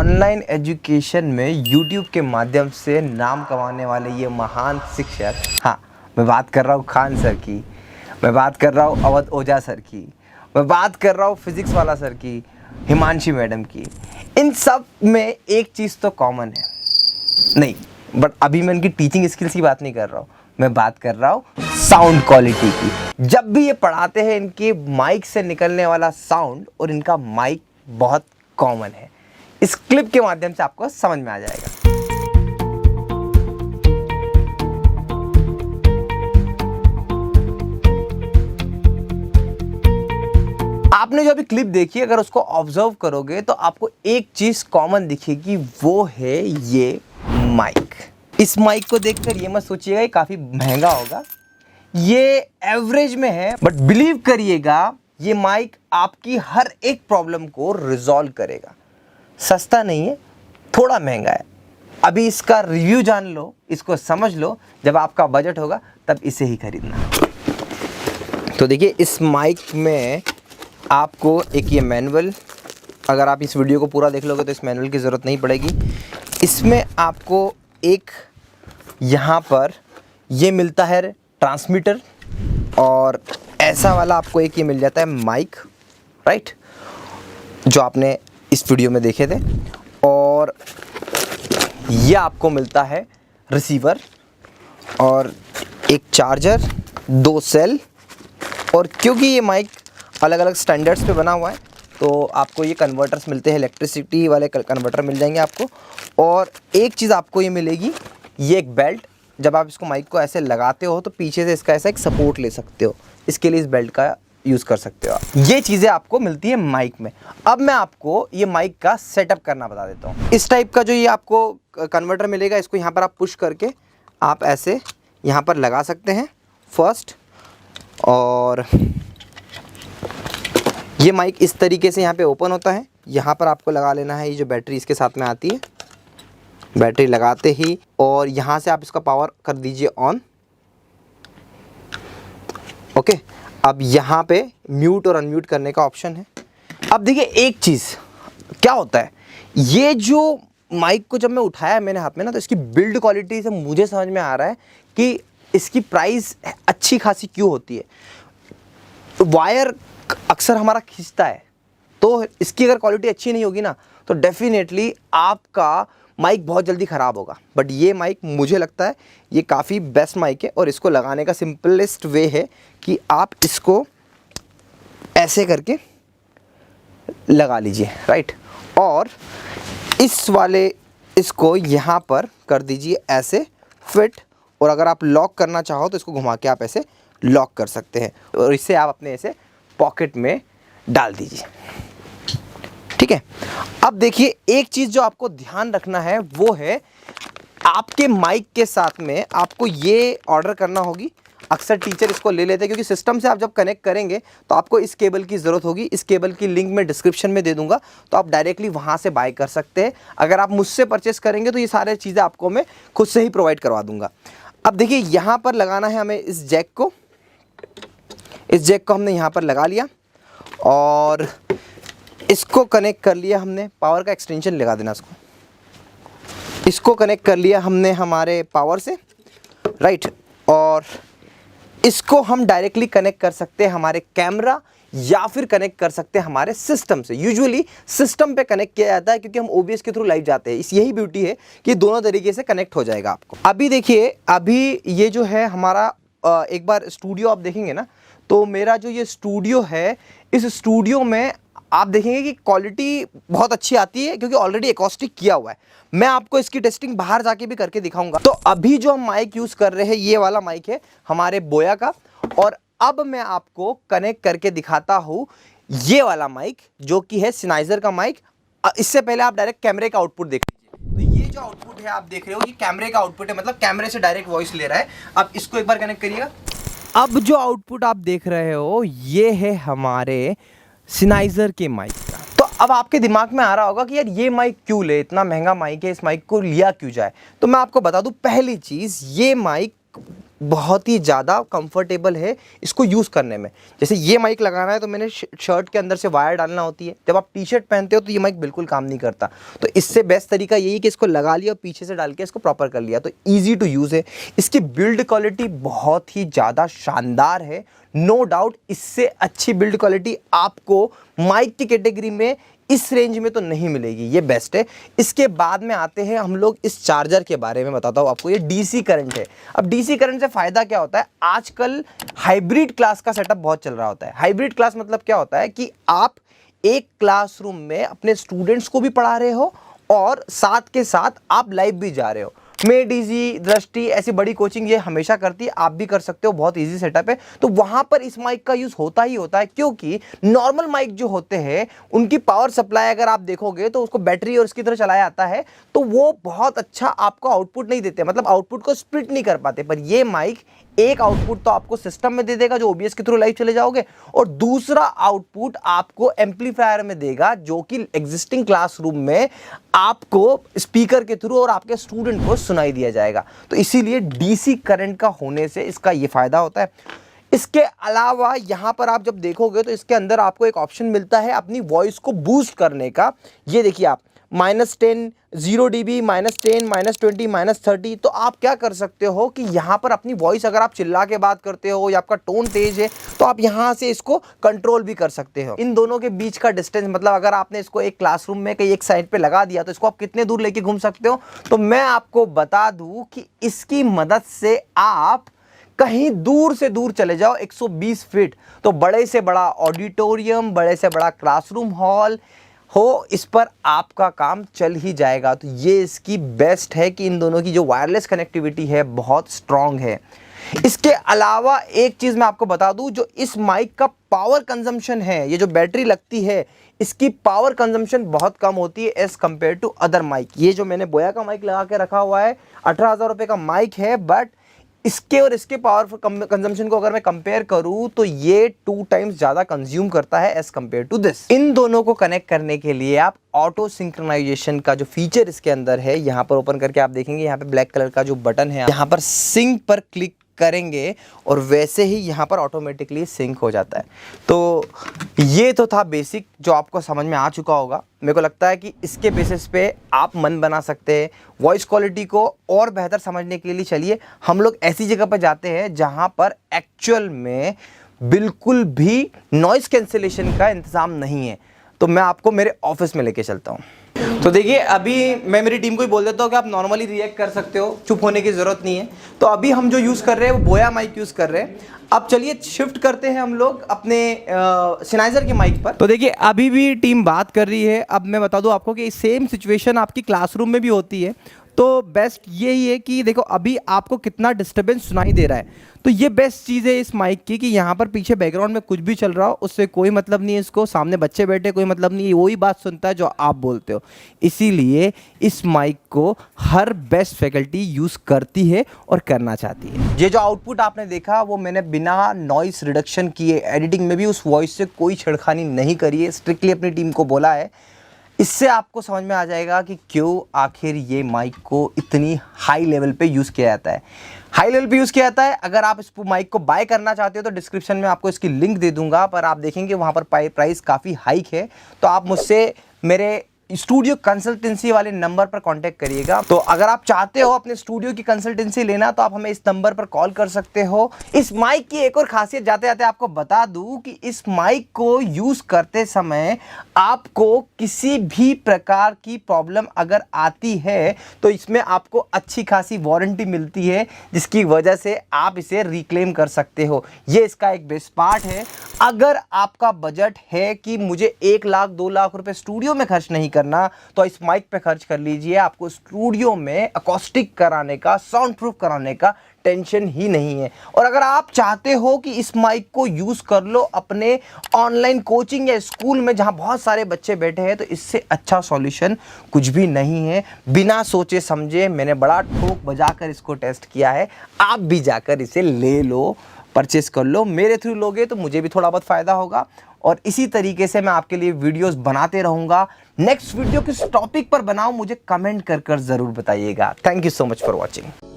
Online education में YouTube के माध्यम से नाम कमाने वाले ये महान शिक्षक, हाँ मैं बात कर रहा हूँ खान सर की, मैं बात कर रहा हूँ अवध ओझा सर की, मैं बात कर रहा हूँ फिज़िक्स वाला सर की, हिमांशी मैडम की। इन सब में एक चीज़ तो कॉमन है, नहीं बट अभी मैं इनकी टीचिंग स्किल्स की बात नहीं कर रहा हूँ, मैं बात कर रहा हूँ साउंड क्वालिटी की। जब भी ये पढ़ाते हैं इनके माइक से निकलने वाला साउंड और इनका माइक बहुत कॉमन है। इस क्लिप के माध्यम से आपको समझ में आ जाएगा। आपने जो अभी क्लिप देखी, अगर उसको ऑब्जर्व करोगे तो आपको एक चीज कॉमन दिखेगी, वो है ये माइक। इस माइक को देखकर ये मत सोचिएगा ये काफी महंगा होगा, ये एवरेज में है, बट बिलीव करिएगा ये माइक आपकी हर एक प्रॉब्लम को रिजॉल्व करेगा। सस्ता नहीं है, थोड़ा महंगा है। अभी इसका रिव्यू जान लो, इसको समझ लो, जब आपका बजट होगा तब इसे ही खरीदना। तो देखिए इस माइक में आपको एक ये मैनुअल, अगर आप इस वीडियो को पूरा देख लोगे तो इस मैनुअल की ज़रूरत नहीं पड़ेगी। इसमें आपको एक यहाँ पर ये मिलता है ट्रांसमीटर, और ऐसा वाला आपको एक ये मिल जाता है माइक, राइट, जो आपने इस वीडियो में देखे थे। और ये आपको मिलता है रिसीवर और एक चार्जर, 2 सेल। और क्योंकि ये माइक अलग अलग स्टैंडर्ड्स पे बना हुआ है तो आपको ये कन्वर्टर्स मिलते हैं, इलेक्ट्रिसिटी वाले कन्वर्टर मिल जाएंगे आपको। और एक चीज़ आपको ये मिलेगी, ये एक बेल्ट। जब आप इसको माइक को ऐसे लगाते हो तो पीछे से इसका ऐसा एक सपोर्ट ले सकते हो, इसके लिए इस बेल्ट का यूज़ कर सकते हो आप। ये चीज़ें आपको मिलती है माइक में। अब मैं आपको ये माइक का सेटअप करना बता देता हूँ। इस टाइप का जो ये आपको कन्वर्टर मिलेगा, इसको यहाँ पर आप पुश करके आप ऐसे यहाँ पर लगा सकते हैं फर्स्ट। और ये माइक इस तरीके से यहाँ पे ओपन होता है। यहाँ पर आपको लगा लेना है ये जो बैटरी इसके साथ में आती है, बैटरी लगाते ही, और यहाँ से आप इसका पावर कर दीजिए ऑन। ओके, अब यहाँ पे म्यूट और अनम्यूट करने का ऑप्शन है। अब देखिए एक चीज़ क्या होता है, ये जो माइक को जब मैं उठाया मैंने हाथ में ना, तो इसकी बिल्ड क्वालिटी से मुझे समझ में आ रहा है कि इसकी प्राइस अच्छी खासी क्यों होती है। वायर अक्सर हमारा खींचता है, तो इसकी अगर क्वालिटी अच्छी नहीं होगी ना तो डेफिनेटली आपका माइक बहुत जल्दी ख़राब होगा। बट ये माइक मुझे लगता है ये काफ़ी बेस्ट माइक है, और इसको लगाने का सिंपलेस्ट वे है कि आप इसको ऐसे करके लगा लीजिए, राइट। और इस वाले इसको यहाँ पर कर दीजिए ऐसे फिट, और अगर आप लॉक करना चाहो तो इसको घुमा के आप ऐसे लॉक कर सकते हैं, और इससे आप अपने ऐसे पॉकेट में डाल दीजिए, ठीक है। अब देखिए एक चीज़ जो आपको ध्यान रखना है वो है, आपके माइक के साथ में आपको ये ऑर्डर करना होगी। अक्सर टीचर इसको ले लेते हैं क्योंकि सिस्टम से आप जब कनेक्ट करेंगे तो आपको इस केबल की ज़रूरत होगी। इस केबल की लिंक मैं डिस्क्रिप्शन में दे दूंगा, तो आप डायरेक्टली वहाँ से बाय कर सकते हैं। अगर आप मुझसे परचेस करेंगे तो ये सारी चीज़ें आपको मैं खुद से ही प्रोवाइड करवा दूँगा। अब देखिए यहाँ पर लगाना है हमें इस जैक को। इस जैक को हमने यहाँ पर लगा लिया और इसको कनेक्ट कर लिया हमने, पावर का एक्सटेंशन लगा देना इसको कनेक्ट कर लिया हमने हमारे पावर से, राइट। और इसको हम डायरेक्टली कनेक्ट कर सकते हैं हमारे कैमरा, या फिर कनेक्ट कर सकते हैं हमारे सिस्टम से। यूजुअली सिस्टम पे कनेक्ट किया जाता है क्योंकि हम OBS के थ्रू लाइव जाते हैं। इस यही ब्यूटी है कि दोनों तरीके से कनेक्ट हो जाएगा आपको। अभी देखिए, अभी ये जो है हमारा एक बार स्टूडियो आप देखेंगे ना, तो मेरा जो ये स्टूडियो है, इस स्टूडियो में आप देखेंगे कि क्वालिटी बहुत अच्छी आती है क्योंकि ऑलरेडी एकॉस्टिक किया हुआ है। मैं आपको इसकी टेस्टिंग बाहर जाके भी करके दिखाऊंगा। तो अभी जो हम माइक यूज़ कर रहे हैं ये वाला माइक है हमारे बोया का, और अब मैं आपको कनेक्ट करके दिखाता हूँ ये वाला माइक जो कि है Sennheiser का माइक। इससे पहले आप डायरेक्ट कैमरे का आउटपुट देख लीजिए। तो ये जो आउटपुट है आप देख रहे हो, ये कैमरे का आउटपुट है, मतलब कैमरे से डायरेक्ट वॉइस ले रहा है। अब इसको एक बार कनेक्ट करिएगा। अब जो आउटपुट आप देख रहे हो ये है हमारे Sennheiser के माइक का। तो अब आपके दिमाग में आ रहा होगा कि यार ये माइक क्यों ले, इतना महंगा माइक है, इस माइक को लिया क्यों जाए। तो मैं आपको बता दूं, पहली चीज़ ये माइक बहुत ही ज़्यादा कंफर्टेबल है इसको यूज़ करने में। जैसे ये माइक लगाना है तो मैंने शर्ट के अंदर से वायर डालना होती है, जब आप टी शर्ट पहनते हो तो ये माइक बिल्कुल काम नहीं करता। तो इससे बेस्ट तरीका यही कि इसको लगा लिया और पीछे से डाल के इसको प्रॉपर कर लिया, तो ईजी टू यूज़ है। इसकी बिल्ड क्वालिटी बहुत ही ज़्यादा शानदार है, नो डाउट। इससे अच्छी बिल्ड क्वालिटी आपको माइक की कैटेगरी में इस रेंज में तो नहीं मिलेगी, ये बेस्ट है। इसके बाद में आते हैं हम लोग इस चार्जर के बारे में बताता हूँ आपको। ये डीसी करंट है। अब डीसी करंट से फ़ायदा क्या होता है, आजकल हाइब्रिड क्लास का सेटअप बहुत चल रहा होता है। हाइब्रिड क्लास मतलब क्या होता है कि आप एक क्लासरूम में अपने स्टूडेंट्स को भी पढ़ा रहे हो और साथ के साथ आप लाइव भी जा रहे हो। मे डीजी, दृष्टि ऐसी बड़ी कोचिंग ये हमेशा करती है, आप भी कर सकते हो, बहुत इजी सेटअप है। तो वहां पर इस माइक का यूज होता ही होता है, क्योंकि नॉर्मल माइक जो होते हैं उनकी पावर सप्लाई अगर आप देखोगे तो उसको बैटरी और इसकी तरह चलाया जाता है, तो वो बहुत अच्छा आपको आउटपुट नहीं देते, मतलब आउटपुट को स्प्लिट नहीं कर पाते। पर ये माइक एक आउटपुट तो आपको सिस्टम में दे देगा जो ओबीएस के थ्रू लाइव चले जाओगे, और दूसरा आउटपुट आपको एम्पलीफायर में देगा जो कि एग्जिस्टिंग क्लासरूम में आपको स्पीकर के थ्रू और आपके स्टूडेंट को सुनाई दिया जाएगा। तो इसीलिए डीसी करंट का होने से इसका ये फायदा होता है। इसके अलावा यहाँ पर आप जब देखोगे तो इसके अंदर आपको एक ऑप्शन मिलता है अपनी वॉइस को बूस्ट करने का। ये देखिए आप -10, 0 dB, -10, -20, -30। तो आप क्या कर सकते हो कि यहाँ पर अपनी वॉइस अगर आप चिल्ला के बात करते हो या आपका टोन तेज है तो आप यहाँ से इसको कंट्रोल भी कर सकते हो। इन दोनों के बीच का डिस्टेंस, मतलब अगर आपने इसको एक क्लासरूम में कहीं एक साइड पे लगा दिया तो इसको आप कितने दूर लेके घूम सकते हो। तो मैं आपको बता दूं कि इसकी मदद से आप कहीं दूर से दूर चले जाओ 120 फीट, तो बड़े से बड़ा ऑडिटोरियम, बड़े से बड़ा क्लासरूम हॉल हो, इस पर आपका काम चल ही जाएगा। तो ये इसकी बेस्ट है कि इन दोनों की जो वायरलेस कनेक्टिविटी है बहुत स्ट्रॉन्ग है। इसके अलावा एक चीज़ मैं आपको बता दूं, जो इस माइक का पावर कंजम्पशन है, ये जो बैटरी लगती है इसकी पावर कंजम्पशन बहुत कम होती है as compare to other mic. ये जो मैंने बोया का माइक लगा के रखा हुआ है 18,000 रुपये का माइक है, बट इसके और इसके पावर कंजम्पशन को अगर मैं कंपेयर करूं तो ये 2 टाइम्स ज़्यादा कंज्यूम करता है एज कंपेयर टू दिस। इन दोनों को कनेक्ट करने के लिए आप ऑटो सिंक्रोनाइजेशन का जो फीचर इसके अंदर है, यहाँ पर ओपन करके आप देखेंगे यहाँ पे ब्लैक कलर का जो बटन है, यहाँ पर सिंक पर क्लिक करेंगे और वैसे ही यहाँ पर ऑटोमेटिकली सिंक हो जाता है। तो ये तो था बेसिक जो आपको समझ में आ चुका होगा। मेरे को लगता है कि इसके बेसिस पे आप मन बना सकते हैं। वॉइस क्वालिटी को और बेहतर समझने के लिए चलिए हम लोग ऐसी जगह पर जाते हैं जहाँ पर एक्चुअल में बिल्कुल भी नॉइस कैंसिलेशन का इंतज़ाम नहीं है। तो मैं आपको मेरे ऑफिस में लेके चलता हूँ। तो देखिए, अभी मैं मेरी टीम को ही बोल देता हूँ कि आप नॉर्मली रिएक्ट कर सकते हो, चुप होने की ज़रूरत नहीं है। तो अभी हम जो यूज़ कर रहे हैं वो बोया माइक यूज़ कर रहे हैं। अब चलिए शिफ्ट करते हैं हम लोग अपने सिनाइजर के माइक पर। तो देखिए, अभी भी टीम बात कर रही है। अब मैं बता दूं आपको कि सेम सिचुएशन आपकी क्लासरूम में भी होती है। तो बेस्ट यही है कि देखो अभी आपको कितना डिस्टर्बेंस सुनाई दे रहा है। तो ये बेस्ट चीज़ है इस माइक की कि यहाँ पर पीछे बैकग्राउंड में कुछ भी चल रहा हो उससे कोई मतलब नहीं है इसको, सामने बच्चे बैठे कोई मतलब नहीं है, वही बात सुनता है जो आप बोलते हो। इसीलिए इस माइक को हर बेस्ट फैकल्टी यूज़ करती है और करना चाहती है। ये जो आउटपुट आपने देखा वो मैंने बिना नॉइस रिडक्शन किए एडिटिंग में भी उस वॉइस से कोई छेड़खानी नहीं करी है, स्ट्रिक्टली अपनी टीम को बोला है। इससे आपको समझ में आ जाएगा कि क्यों आखिर ये माइक को इतनी हाई लेवल पे यूज़ किया जाता है। हाई लेवल पे यूज़ किया जाता है। अगर आप इस माइक को बाय करना चाहते हो तो डिस्क्रिप्शन में आपको इसकी लिंक दे दूंगा, पर आप देखेंगे वहाँ पर प्राइस काफ़ी हाइक है। तो आप मुझसे मेरे स्टूडियो कंसल्टेंसी वाले नंबर पर कांटेक्ट करिएगा। तो अगर आप चाहते हो अपने स्टूडियो की कंसल्टेंसी लेना तो आप हमें इस नंबर पर कॉल कर सकते हो। इस माइक की एक और खासियत जाते जाते आपको बता दूं कि इस माइक को यूज़ करते समय आपको किसी भी प्रकार की प्रॉब्लम अगर आती है तो इसमें आपको अच्छी खासी वारंटी मिलती है, जिसकी वजह से आप इसे रिक्लेम कर सकते हो। ये इसका एक बेस्ट पार्ट है। अगर आपका बजट है कि मुझे 1 लाख 2 लाख रुपए स्टूडियो में खर्च नहीं करना, तो इस माइक पे खर्च कर लीजिए। आपको स्टूडियो में अकॉस्टिक कराने का, साउंड प्रूफ कराने का टेंशन ही नहीं है। और अगर आप चाहते हो कि इस माइक को यूज़ कर लो अपने ऑनलाइन कोचिंग या स्कूल में जहां बहुत सारे बच्चे बैठे हैं, तो इससे अच्छा सॉल्यूशन कुछ भी नहीं है। बिना सोचे समझे मैंने बड़ा ठोक बजाकर इसको टेस्ट किया है। आप भी जाकर इसे ले लो, परचेस कर लो। मेरे थ्रू लोगे तो मुझे भी थोड़ा बहुत फ़ायदा होगा और इसी तरीके से मैं आपके लिए वीडियोस बनाते रहूँगा। नेक्स्ट वीडियो किस टॉपिक पर बनाऊँ मुझे कमेंट कर ज़रूर बताइएगा। Thank you so much for watching.